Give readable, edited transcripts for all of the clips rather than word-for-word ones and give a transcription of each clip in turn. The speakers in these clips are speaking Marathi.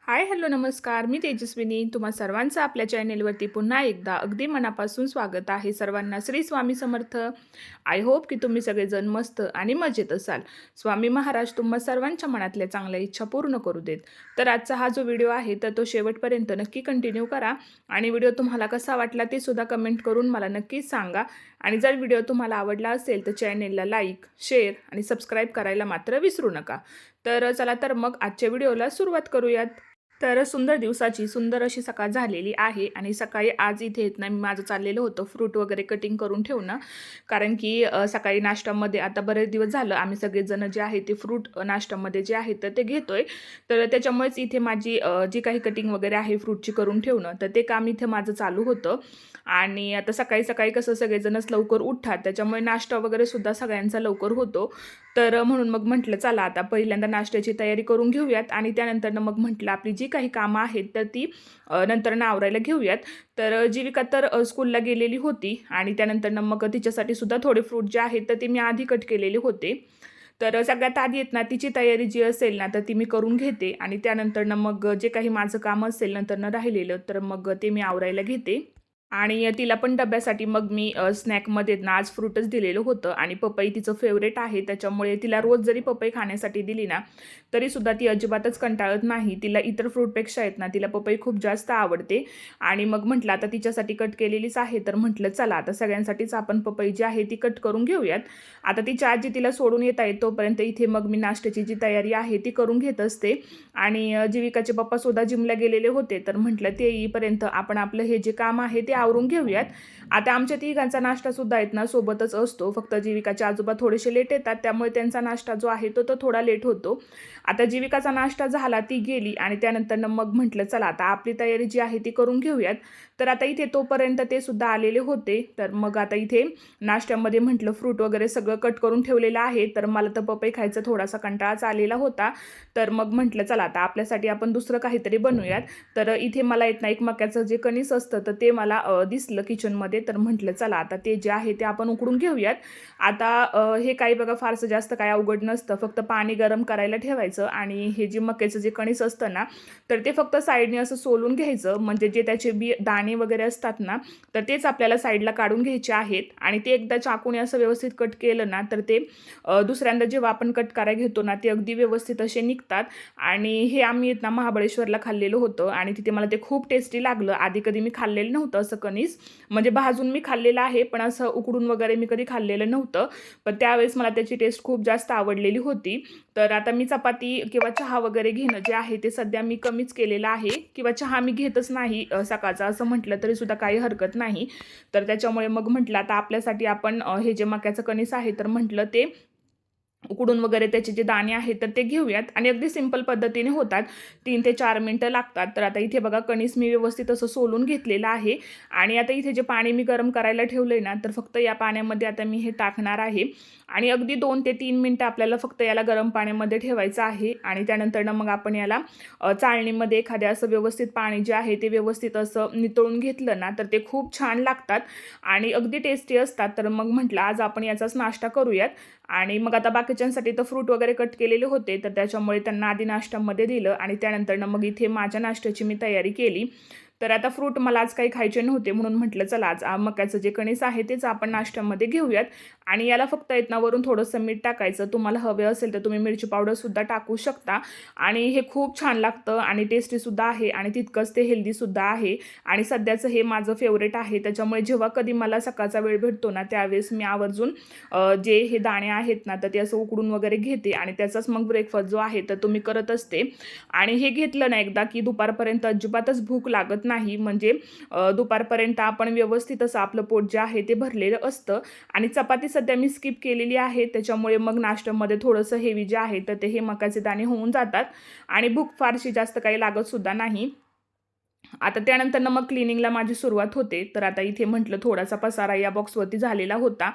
हाय हॅलो नमस्कार. मी तेजस्विनी. तुम्हा सर्वांचं आपल्या चॅनेलवरती पुन्हा एकदा अगदी मनापासून स्वागत आहे. सर्वांना श्री स्वामी समर्थ. आय होप की तुम्ही सगळेजण मस्त आणि मजेत असाल. स्वामी महाराज तुम्हा सर्वांच्या मनातल्या चांगल्या इच्छा पूर्ण करू देत. तर आजचा हा जो व्हिडिओ आहे तर तो शेवटपर्यंत नक्की कंटिन्यू करा आणि व्हिडिओ तुम्हाला कसा वाटला ते सुद्धा कमेंट करून मला नक्कीच सांगा. आणि जर व्हिडिओ तुम्हाला आवडला असेल तर चॅनेलला लाईक, शेअर आणि सबस्क्राईब करायला मात्र विसरू नका. तर चला तर मग आजच्या व्हिडिओला सुरुवात करूयात. तर सुंदर दिवसाची सुंदर अशी सकाळ झालेली आहे आणि सकाळी आज इथे येत ना मी माझं चाललेलं होतं फ्रूट वगैरे कटिंग करून ठेवणं. कारण की सकाळी नाश्त्यामध्ये आता बरेच दिवस झालं आम्ही सगळेजण जे आहे ते फ्रूट नाश्त्यामध्ये जे आहे तर ते घेतोय. तर त्याच्यामुळेच इथे माझी जी काही कटिंग वगैरे आहे फ्रूटची करून ठेवणं तर ते काम इथे माझं चालू होतं. आणि आता सकाळी सकाळी कसं सगळेजणच लवकर उठतात त्याच्यामुळे नाश्ता वगैरे सुद्धा सगळ्यांचा लवकर होतो. तर म्हणून मग म्हटलं चला आता पहिल्यांदा नाश्त्याची तयारी करून घेऊयात आणि त्यानंतर मग म्हटलं आपली जी काही कामं आहेत तर ती नंतर आवरायला घेऊयात. तर जीविका तर स्कूलला गेलेली होती आणि त्यानंतर मग तिच्यासाठी सुद्धा थोडे फ्रूट जे आहेत तर ते मी आधी कट केलेले होते. तर सगळ्यात आधी येत ना तिची तयारी जी असेल ना तर ती मी करून घेते आणि त्यानंतर मग जे काही माझं काम असेल नंतर राहिलेलं तर मग ते मी आवरायला घेते. आणि तिला पण डब्यासाठी मग मी स्नॅकमध्ये ना आज फ्रूटच दिलेलं होतं आणि पपई तिचं फेवरेट आहे. त्याच्यामुळे तिला रोज जरी पपई खाण्यासाठी दिली ना तरीसुद्धा ती अजिबातच कंटाळत नाही. तिला इतर फ्रूटपेक्षा आहेत ना तिला पपई खूप जास्त आवडते. आणि मग म्हटलं आता तिच्यासाठी कट केलेलीच आहे तर म्हटलं चला आता सगळ्यांसाठीच आपण पपई जी आहे ती कट करून घेऊयात. आता तिच्या आजी तिला सोडून येत आहे तोपर्यंत इथे मग मी नाश्त्याची जी तयारी आहे ती करून घेत असते. आणि जीविकाचे पप्पासुद्धा जिमला गेलेले होते तर म्हटलं ते येईपर्यंत आपण आपलं हे जे काम आहे ते आवरून घेऊयात. आता आमच्या तिघांचा नाश्तासुद्धा आहेत ना सोबतच असतो. फक्त जीविकाचे आजोबा थोडेसे लेट येतात त्यामुळे त्यांचा नाश्ता जो आहे तो थोडा लेट होतो. आता जीविकाचा नाश्ता झाला ती गेली आणि त्यानंतर मग म्हटलं चला आता आपली तयारी जी आहे ती करून घेऊयात. तर आता इथे तोपर्यंत ते सुद्धा आलेले होते. तर मग आता इथे नाश्त्यामध्ये म्हटलं फ्रूट वगैरे सगळं कट करून ठेवलेलं आहे. तर मला तर पपई खायचा थोडासा कंटाळाच आलेला होता. तर मग म्हटलं चला आता आपल्यासाठी आपण दुसरं काहीतरी बनवूयात. तर इथे मला येत ना एक मक्याचं जे कणीस असतं तर ते मला दिसलं किचनमध्ये तर म्हटलं चला आता ते जे आहे ते आपण उकडून घेऊयात. आता हे काही बघा फारसं जास्त काय अवघड नसतं. फक्त पाणी गरम करायला ठेवायचं आणि हे जे मक्याचं जे कणीस असतं ना तर ते फक्त साईडने असं सोलून घ्यायचं. म्हणजे जे त्याचे दाणे वगैरे असतात ना तर तेच आपल्याला साईडला काढून घ्यायचे आहेत. आणि ते एकदा चाकूने असं व्यवस्थित कट केलं ना तर ते दुसऱ्यांदा जेव्हा आपण कट करायला घेतो ना ते अगदी व्यवस्थित असे निघतात. आणि हे आम्ही ना महाबळेश्वरला खाल्लेलं होतं आणि तिथे मला ते खूप टेस्टी लागलं. आधी कधी मी खाल्लेलं नव्हतं असं कणीस. म्हणजे भाजून मी खाल्लेलं आहे पण असं उकडून वगैरे मी कधी खाल्लेलं नव्हतं. पण त्यावेळेस मला त्याची टेस्ट खूप जास्त आवडलेली होती. तर आता मी चपाती किंवा चहा वगैरे घेणं जे आहे ते सध्या मी कमीच केलेलं आहे किंवा चहा मी घेतच नाही सकाळचा असं म्हटलं तरीसुद्धा काही हरकत नाही. तर त्याच्यामुळे मग म्हटलं आता आपल्यासाठी आपण हे जे मक्याचं कणीस आहे तर म्हटलं ते उकडून वगैरे त्याचे जे दाणे आहेत तर ते घेऊयात आणि अगदी सिंपल पद्धतीने होतात. 3 ते 4 मिनिटं लागतात. तर आता इथे बघा कणीस मी व्यवस्थित असं सोलून घेतलेलं आहे. आणि आता इथे जे पाणी मी गरम करायला ठेवलंय ना तर फक्त या पाण्यामध्ये आता मी हे टाकणार आहे. आणि अगदी 2 ते 3 मिनिटं आपल्याला फक्त याला गरम पाण्यामध्ये ठेवायचं आहे. आणि त्यानंतर मग आपण याला चाळणीमध्ये एखाद्या असं व्यवस्थित पाणी जे आहे ते व्यवस्थित असं नितळून घेतलं ना तर ते खूप छान लागतात आणि अगदी टेस्टी असतात. तर मग म्हटलं आज आपण याचाच नाश्ता करूयात. आणि मग आता बाकीच्यांसाठी तर फ्रूट वगैरे कट केलेले होते तर त्याच्यामुळे त्यांना आधी नाश्त्यामध्ये दिलं आणि त्यानंतर मग इथे माझ्या नाश्त्याची मी तयारी केली. तर आता फ्रूट मला आज काही खायचे नव्हते म्हणून म्हटलं चला आज मक्याचं जे कणीस आहे तेच आपण नाश्त्यामध्ये घेऊयात. आणि याला फक्त वरून थोडंसं मीठ टाकायचं. तुम्हाला हवे असेल तर तुम्ही मिरची पावडरसुद्धा टाकू शकता. आणि हे खूप छान लागतं आणि टेस्टीसुद्धा आहे आणि तितकंच ते हेल्दीसुद्धा आहे. आणि सध्याचं हे माझं फेवरेट आहे त्याच्यामुळे जेव्हा कधी मला सकाळचा वेळ भेटतो ना त्यावेळेस मी आवर्जून जे हे दाणे आहेत ना तर ते असं उकडून वगैरे घेते आणि त्याचाच मग ब्रेकफास्ट जो आहे तर तुम्ही करत असते. आणि हे घेतलं ना एकदा की दुपारपर्यंत अजिबातच भूक लागत नाही. म्हणजे दुपारपर्यंत आपण व्यवस्थित असं आपलं पोट जे आहे ते भरलेलं असतं. आणि चपाती सध्या मी स्किप केलेली आहे त्याच्यामुळे मग नाश्त्यामध्ये थोडंसं हेवी जे आहे तर ते हे मकाचे दाणे होऊन जातात आणि भूक फारशी जास्त काही लागतसुद्धा नाही. आता त्यानंतर मग क्लिनिंगला माझी सुरुवात होते. तर आता इथे म्हटलं थोडासा पसारा या बॉक्सवरती झालेला होता.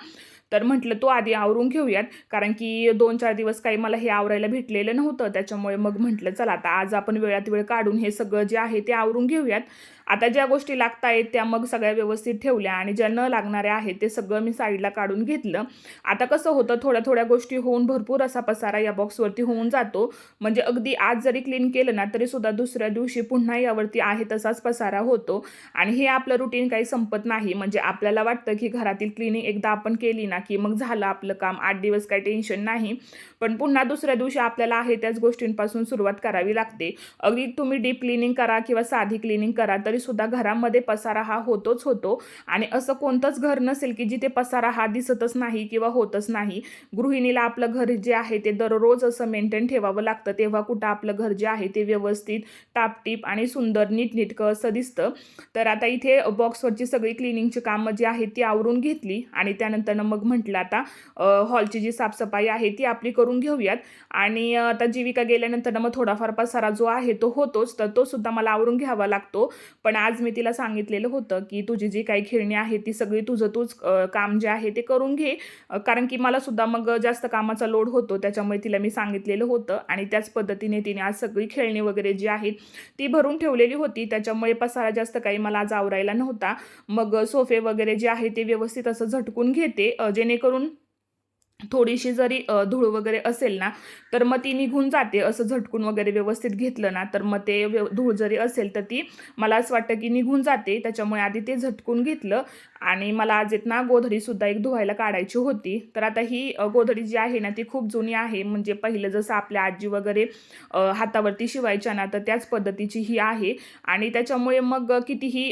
तर म्हटलं तो आधी आवरून घेऊयात, कारण की 2-4 दिवस काही मला हे आवरायला भेटलेलं नव्हतं. त्याच्यामुळे मग म्हटलं चला आता आज आपण वेळात वेळ काढून हे सगळं जे आहे ते आवरून घेऊयात. आता ज्या गोष्टी लागत आहेत त्या मग सगळ्या व्यवस्थित ठेवल्या आणि ज्या न लागणाऱ्या आहेत ते सगळं मी साईडला काढून घेतलं. आता कसं होतं थोड्या-थोड्या गोष्टी होऊन भरपूर असा पसारा या बॉक्सवरती होऊन जातो. म्हणजे अगदी आज जरी क्लीन केलं ना तरीसुद्धा दुसऱ्या दिवशी पुन्हा यावरती आहे तसाच पसारा होतो आणि हे आपलं रुटीन काही संपत नाही. म्हणजे आपल्याला वाटतं की घरातील क्लिनिंग एकदा आपण केली ना की मग झालं आपलं काम, 8 दिवस काही टेन्शन नाही. पण पुन्हा दुसऱ्या दिवशी आपल्याला आहे त्याच गोष्टींपासून सुरुवात करावी लागते. अगदी तुम्ही डीप क्लिनिंग करा किंवा साधी क्लिनिंग करा तरीसुद्धा घरामध्ये पसारा हा होतोच होतो आणि असं कोणतंच घर नसेल की जिथे पसारा हा दिसतच नाही किंवा होतच नाही. गृहिणीला आपलं घर जे आहे ते दररोज असं मेंटेन ठेवावं लागतं, तेव्हा कुठं आपलं घर जे आहे ते व्यवस्थित टापटीप आणि सुंदर नीटनेटकं असं दिसतं. तर आता इथे बॉक्सवरची सगळी क्लिनिंगची कामं जी आहेत ती आवरून घेतली आणि त्यानंतर मग म्हटलं आता हॉलची जी साफसफाई आहे ती आपली करून घेऊयात. आणि आता जीविका गेल्यानंतर मग थोडाफार पसारा जो आहे तो होतोच, तर तो सुद्धा मला आवरून घ्यावा लागतो. पण आज मी तिला सांगितलेलं होतं की तुझी जी काही खेळणी आहे ती सगळी तूच काम जे आहे ते करून घे, कारण की मला सुद्धा मग जास्त कामाचा लोड होतो. त्याच्यामुळे तिला मी सांगितलेलं होतं आणि त्याच पद्धतीने तिने आज सगळी खेळणी वगैरे जी आहेत ती भरून ठेवलेली होती. त्याच्यामुळे पसारा जास्त काही मला आज आवरायला नव्हता. मग सोफे वगैरे जे आहे ते व्यवस्थित असं झटकून घेते, जेणेकरून थोडीशी जरी धूळ वगैरे असेल ना तर मग ती निघून जाते. असं झटकून वगैरे व्यवस्थित घेतलं ना तर मग ते धूळ जरी असेल तर ती मला असं वाटतं की निघून जाते. त्याच्यामुळे आधी ते झटकून घेतलं आणि मला आज ना गोधडीसुद्धा एक धुवायला काढायची होती. तर आता ही गोधडी जी आहे ना ती खूप जुनी आहे. म्हणजे पहिलं जसं आपल्या आजी वगैरे हातावरती शिवायच्या ना तर त्याच पद्धतीची ही आहे आणि त्याच्यामुळे मग कितीही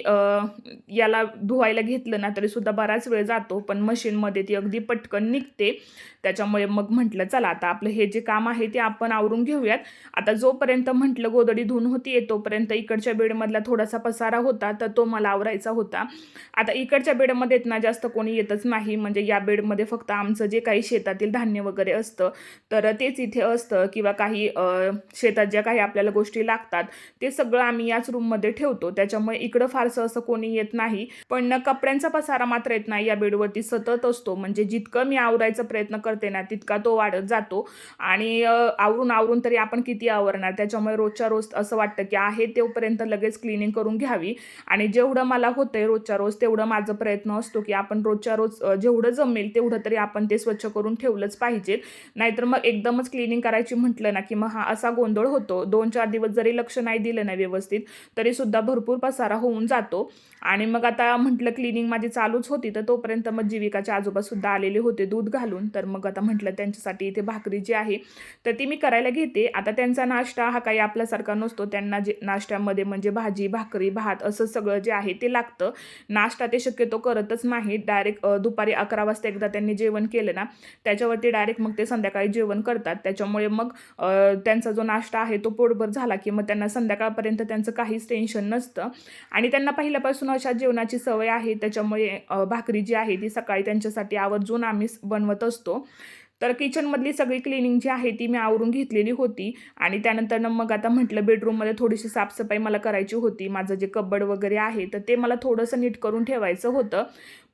याला धुवायला घेतलं ना तरीसुद्धा बराच वेळ जातो, पण मशीनमध्ये ती अगदी पटकन निघते. त्याच्यामुळे मग म्हटलं चला आता आपलं हे जे काम आहे ते आपण आवरून घेऊयात. आता जोपर्यंत म्हटलं गोधडी धुवून होती तोपर्यंत इकडच्या बेडमधला थोडासा पसारा होता तर तो मला आवरायचा होता. आता इकडच्या बेडमध्ये ना जास्त कोणी येतच नाही. म्हणजे या बेडमध्ये फक्त आमचं जे काही शेतातील धान्य वगैरे असतं तर तेच इथे असतं किंवा काही शेतात ज्या काही आपल्याला गोष्टी लागतात ते सगळं आम्ही याच रूममध्ये ठेवतो. त्याच्यामुळे इकडं फारसं असं कोणी येत नाही. पण कपड्यांचा पसारा मात्र येत नाही, या बेडवरती सतत असतो. म्हणजे जितकं मी आवरायचा प्रयत्न करते ना तितका तो वाढत जातो आणि आवरून तरी आपण किती आवरणार. त्याच्यामुळे रोजच्या रोज असं वाटतं की आहे तोपर्यंत लगेच क्लिनिंग करून घ्यावी आणि जेवढं मला होतंय रोजच्या रोज तेवढं माझा प्रयत्न असतो की आपण रोजच्या रोज जेवढं जमेल तेवढं तरी आपण ते स्वच्छ करून ठेवलंच पाहिजे. नाहीतर मग एकदमच क्लिनिंग करायची म्हटलं ना की मग हा असा गोंधळ होतो. 2-4 दिवस जरी लक्ष नाही दिलं ना व्यवस्थित तरीसुद्धा भरपूर पसारा होऊन जातो. आणि मग आता म्हटलं क्लिनिंग माझी चालूच होती तर तोपर्यंत मग जीविकाचे आजोबासुद्धा आलेले होते दूध घालून. तर मग आता म्हटलं त्यांच्यासाठी इथे भाकरी जी आहे तर ती मी करायला घेते. आता त्यांचा नाश्ता हा काही आपल्यासारखा नसतो. त्यांना जे नाश्त्यामध्ये म्हणजे भाजी भाकरी भात असं सगळं जे आहे ते लागतं. नाश्ता ते शक्यतो करतच नाही. डायरेक्ट दुपारी 11 वाजता एकदा त्यांनी जेवण केलं ना त्याच्यावरती डायरेक्ट मग ते संध्याकाळी जेवण करतात. त्याच्यामुळे मग त्यांचा जो नाश्ता आहे तो पोटभर झाला की मग त्यांना संध्याकाळपर्यंत त्यांचं काहीच टेन्शन नसतं आणि त्यांना पहिल्यापासून अशा जेवणाची सवय आहे. त्याच्यामुळे भाकरी जी आहे ती सकाळी त्यांच्यासाठी आवर्जून आम्ही बनवत असतो. तर किचनमधली सगळी क्लिनिंग जी आहे ती मी आवरून घेतलेली होती आणि त्यानंतर मग आता म्हटलं बेडरूममध्ये थोडीशी साफसफाई मला करायची होती. माझं जे कबड वगैरे आहे तर ते मला थोडंसं नीट करून ठेवायचं होतं.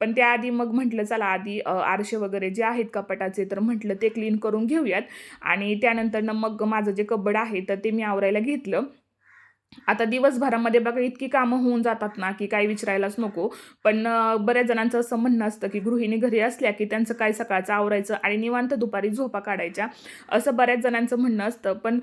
पण त्याआधी मग म्हटलं चला आधी आरसे वगैरे जे आहेत कपाटाचे तर म्हटलं ते क्लीन करून घेऊयात आणि त्यानंतर मग माझं जे कबड आहे तर ते मी आवरायला घेतलं. आता दिवसभरामध्ये बघा इतकी कामं होऊन जातात ना की काही विचारायलाच नको. पण बऱ्याच जणांचं असं म्हणणं असतं की गृहिणी घरी असल्या की त्यांचं काय सकाळचं आवरायचं आणि निवांत दुपारी झोपा काढायच्या, असं बऱ्याच जणांचं म्हणणं असतं. पण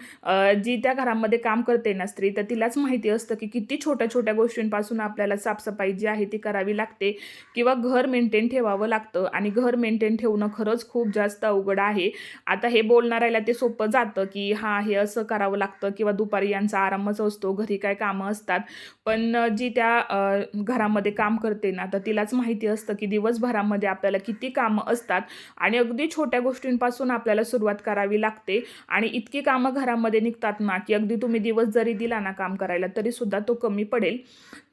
जी त्या घरामध्ये काम करते ना स्त्री तर तिलाच माहिती असतं की किती छोट्या-छोट्या गोष्टींपासून आपल्याला साफसफाई जी आहे ती करावी लागते किंवा घर मेंटेन ठेवावं लागतं आणि घर मेंटेन ठेवणं खरंच खूप जास्त अवघड आहे. आता हे बोलणाऱ्याला ते सोपं जातं की हां, हे असं करावं लागतं किंवा दुपारी यांचा आरामच असतो, घरी काय कामं असतात. पण जी त्या घरामध्ये काम करते ना तर तिलाच माहिती असतं की दिवसभरामध्ये आपल्याला किती कामं असतात आणि अगदी छोट्या गोष्टींपासून आपल्याला सुरुवात करावी लागते आणि इतकी कामं घरामध्ये निघतात ना की अगदी तुम्ही दिवस जरी दिला ना काम करायला तरीसुद्धा तो कमी पडेल.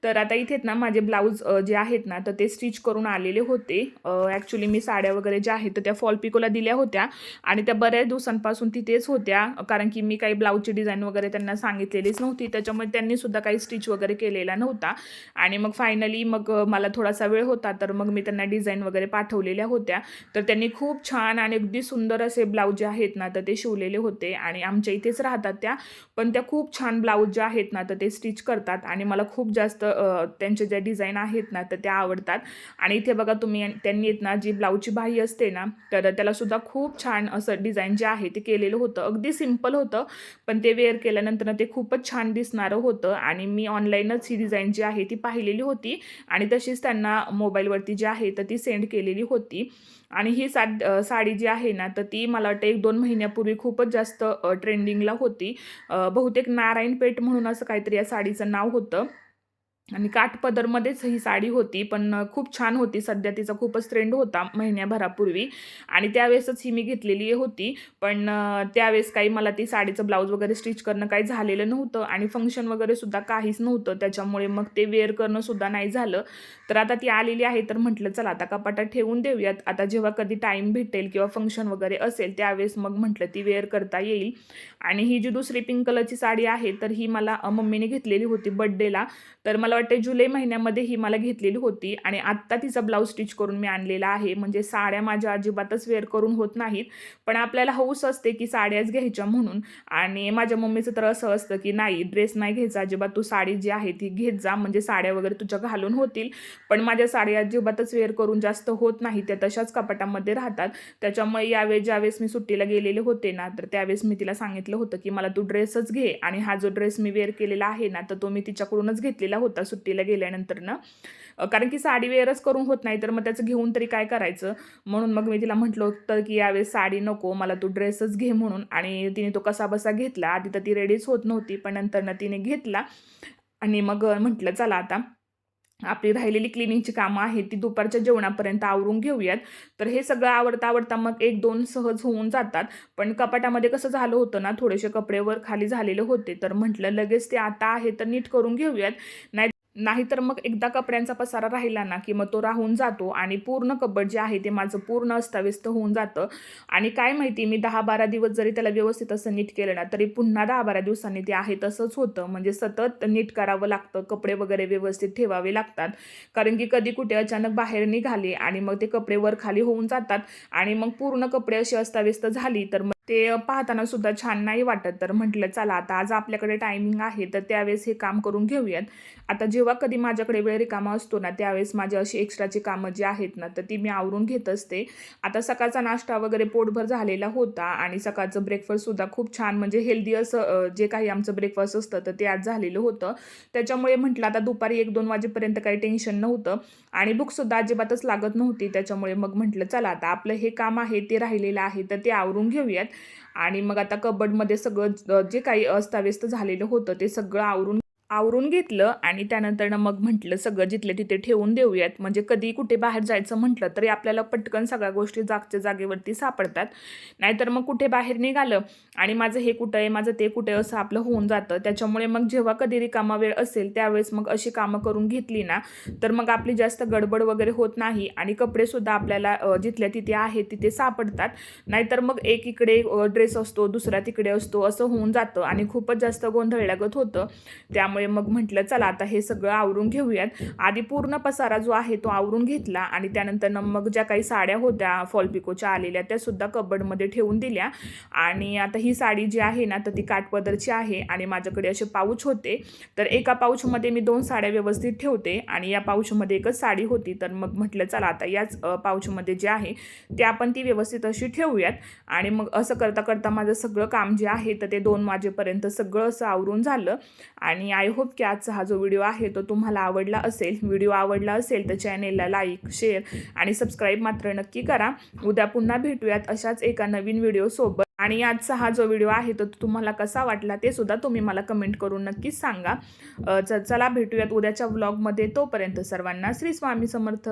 तर आता इथेच ना माझे ब्लाऊज जे आहेत ना तर ते स्टिच करून आलेले होते. ॲक्च्युली मी साड्या वगैरे ज्या आहेत तर त्या फॉल पिकोला दिल्या होत्या आणि त्या बऱ्याच दिवसांपासून तिथेच होत्या, कारण की मी काही ब्लाऊजची डिझाईन वगैरे त्यांना सांगितलेलीच नव्हती. त्याच्यामुळे त्यांनीसुद्धा काही स्टिच वगैरे केलेला नव्हता. आणि मग फायनली मग मला थोडासा वेळ होता, तर मग मी त्यांना डिझाईन वगैरे पाठवलेल्या होत्या. तर त्यांनी खूप छान आणि अगदी सुंदर असे ब्लाऊज जे आहेत ना, तर ते शिवलेले होते आणि आमच्या इथेच राहतात त्या. पण त्या खूप छान ब्लाऊज जे आहेत ना, तर ते स्टिच करतात आणि मला खूप जास्त त्यांचे ज्या डिझाईन आहेत ना, तर त्या आवडतात. आणि इथे बघा तुम्ही त्यांनी ना जी ब्लाऊजची बाही असते ना, तर त्यालासुद्धा खूप छान असं डिझाईन जे आहे ते केलेलं होतं. अगदी सिंपल होतं, पण ते वेअर केल्यानंतर ते खूपच छान दिसणारं होतं. आणि मी ऑनलाईनच ही डिझाईन जी आहे ती पाहिलेली होती आणि तशीच त्यांना मोबाईलवरती जी आहे तर ती सेंड केलेली होती. आणि ही साडी जी आहे ना, तर ती मला वाटतं 1-2 महिन्यापूर्वी खूपच जास्त ट्रेंडिंगला होती. बहुतेक नारायणपेठ म्हणून असं काहीतरी या साडीचं नाव होतं. आणि काठपदरमध्येच ही साडी होती, पण खूप छान होती. सध्या तिचा खूपच ट्रेंड होता महिन्याभरापूर्वी आणि त्यावेळेसच ही मी घेतलेली होती. पण त्यावेळेस काही मला ती साडीचं ब्लाऊज वगैरे स्टिच करणं काही झालेलं नव्हतं आणि फंक्शन वगैरे सुद्धा काहीच नव्हतं. त्याच्यामुळे मग ते वेअर करणं सुद्धा नाही झालं. तर आता ती आलेली आहे, तर म्हटलं चला आता कपाटात ठेवून देऊयात. आता जेव्हा कधी टाईम भेटेल किंवा फंक्शन वगैरे असेल त्यावेळेस मग म्हटलं ती वेअर करता येईल. आणि ही जी दुसरी पिंक कलरची साडी आहे, तर ही मला मम्मीने घेतलेली होती बर्थडेला. तर मला वाटते जुलै महिन्यामध्ये ही मला घेतलेली होती आणि आत्ता तिचा ब्लाऊज स्टिच करून मी आणलेला आहे. म्हणजे साड्या माझ्या अजिबातच वेअर करून होत नाहीत. पण आपल्याला हौस असते की साड्याच घ्यायच्या म्हणून. आणि माझ्या मम्मीचं तर असं असतं की नाही, ड्रेस नाही घ्यायचा अजिबात, तू साडी जी आहे ती घेत जा, म्हणजे साड्या वगैरे तुझ्या घालून होतील. पण माझ्या साड्या अजिबातच वेअर करून जास्त होत नाही, त्या तशाच कपाटामध्ये राहतात. त्याच्यामुळे यावेळेस ज्यावेळेस मी सुट्टीला गेलेले होते ना, तर त्यावेळेस मी तिला सांगितलं होतं की मला तू ड्रेसच घे आणि हा जो ड्रेस मी वेअर केलेला आहे ना, तर तो मी तिच्याकडूनच घेतलेला होता सुट्टीला गेल्यानंतर ना. कारण की साडी वेअरच करून होत नाही, तर मग त्याचं घेऊन तरी काय करायचं. म्हणून मग मी तिला म्हटलं होतं की यावेळेस साडी नको, मला तू ड्रेसच घे म्हणून. आणि तिने तो कसाबसा घेतला. आधी तर ती रेडीच होत नव्हती, पण नंतर तिने घेतला. आणि मग म्हटलं चला आता आपली राहिलेली क्लिनिंगची कामं आहेत ती दुपारच्या जेवणापर्यंत आवरून घेऊयात. तर हे सगळं आवरता मग 1-2 सहज होऊन जातात. पण कपाटामध्ये कसं झालं होतं ना, थोडेसे कपडे वर खाली झालेले होते, तर म्हटलं लगेच ते आता आहे तर नीट करून घेऊयात. नाहीतर मग एकदा कपड्यांचा पसारा राहिला ना, की मग तो राहून जातो आणि पूर्ण कबड जे आहे ते माझं पूर्ण अस्ताव्यस्त होऊन जातं. आणि काय माहिती, मी 10-12 दिवस जरी त्याला व्यवस्थित असं नीट केलं ना, तरी पुन्हा 10-12 दिवसांनी ते आहे तसंच होतं. म्हणजे सतत नीट करावं लागतं, कपडे वगैरे व्यवस्थित ठेवावे लागतात. कारण की कधी कुठे अचानक बाहेर निघाले आणि मग ते कपडे वर खाली होऊन जातात आणि मग पूर्ण कपडे अशी अस्ताव्यस्त झाली, तर मग ते पाहताना सुद्धा छान नाही वाटत. तर म्हटलं चला आता आज आपल्याकडे टायमिंग आहे, तर त्यावेळेस हे काम करून घेऊयात. आता जेव्हा कधी माझ्याकडे वेळ रिकामा असतो ना, त्यावेळेस माझी अशी एक्स्ट्राची कामं जी आहेत ना, तर ती मी आवरून घेत असते. आता सकाळचा नाश्ता वगैरे पोटभर झालेला होता आणि सकाळचं ब्रेकफास्टसुद्धा खूप छान, म्हणजे हेल्दी असं जे काही आमचं ब्रेकफास्ट असतं तर ते आज झालेलं होतं. त्याच्यामुळे म्हटलं आता दुपारी 1-2 वाजेपर्यंत काही टेन्शन नव्हतं आणि भूकसुद्धा अजिबातच लागत नव्हती. त्याच्यामुळे मग म्हटलं चला आता आपलं हे काम आहे ते राहिलेलं आहे, तर ते आवरून घेऊयात. आणि मग आता कबर्डमध्ये सगळं जे काही अस्ताव्यस्त झालेलं होतं ते सगळं आवरून आवरून घेतलं आणि त्यानंतर मग म्हटलं सगळं जिथले तिथे ठेवून देऊयात. म्हणजे कधी कुठे बाहेर जायचं म्हटलं तरी आपल्याला पटकन सगळ्या गोष्टी जागच्या जागेवरती सापडतात. नाहीतर मग कुठे बाहेर निघालं आणि माझं हे कुठं आहे, माझं ते कुठे आहे असं आपलं होऊन जातं. त्याच्यामुळे मग जेव्हा कधी रिकामा वेळ असेल त्यावेळेस मग अशी कामं करून घेतली ना, तर मग आपली जास्त गडबड वगैरे होत नाही आणि कपडेसुद्धा आपल्याला जिथल्या तिथे आहे तिथे सापडतात. नाहीतर मग एक इकडे ड्रेस असतो, दुसरा तिकडे असतो, असं होऊन जातं आणि खूपच जास्त गोंधळल्यागत होतं. त्यामुळे मग म्हटलं चला आता हे सगळं आवरून घेऊयात. आधी पूर्ण पसारा जो आहे तो आवरून घेतला आणि त्यानंतर मग ज्या काही साड्या होत्या फॉल पिकोच्या आलेल्या त्या सुद्धा कबर्डमध्ये ठेवून दिल्या. आणि आता ही साडी जी आहे ना, तर ती काठपदरची आहे आणि माझ्याकडे असे पाऊच होते. तर एका पाऊचमध्ये मी 2 साड्या व्यवस्थित ठेवते आणि या पाऊचमध्ये एकच साडी होती. तर मग म्हटलं चला आता याच पाऊचमध्ये जे आहे ते आपण ती व्यवस्थित अशी ठेवूयात. आणि मग असं करता करता माझं सगळं काम जे आहे तर ते 2 वाजेपर्यंत सगळं असं आवरून झालं. आणि आय होप की आजचा हा जो व्हिडिओ आहे तो तुम्हाला आवडला असेल. व्हिडिओ आवडला असेल तर चॅनेलला लाईक, शेअर आणि सबस्क्राईब मात्र नक्की करा. उद्या पुन्हा भेटूयात अशाच एका नवीन व्हिडिओसोबत. आणि आजचा हा जो व्हिडिओ आहे तो तुम्हाला कसा वाटला ते सुद्धा तुम्ही मला कमेंट करून नक्कीच सांगा. चला भेटूयात उद्याच्या व्लॉगमध्ये. तोपर्यंत सर्वांना श्री स्वामी समर्थ.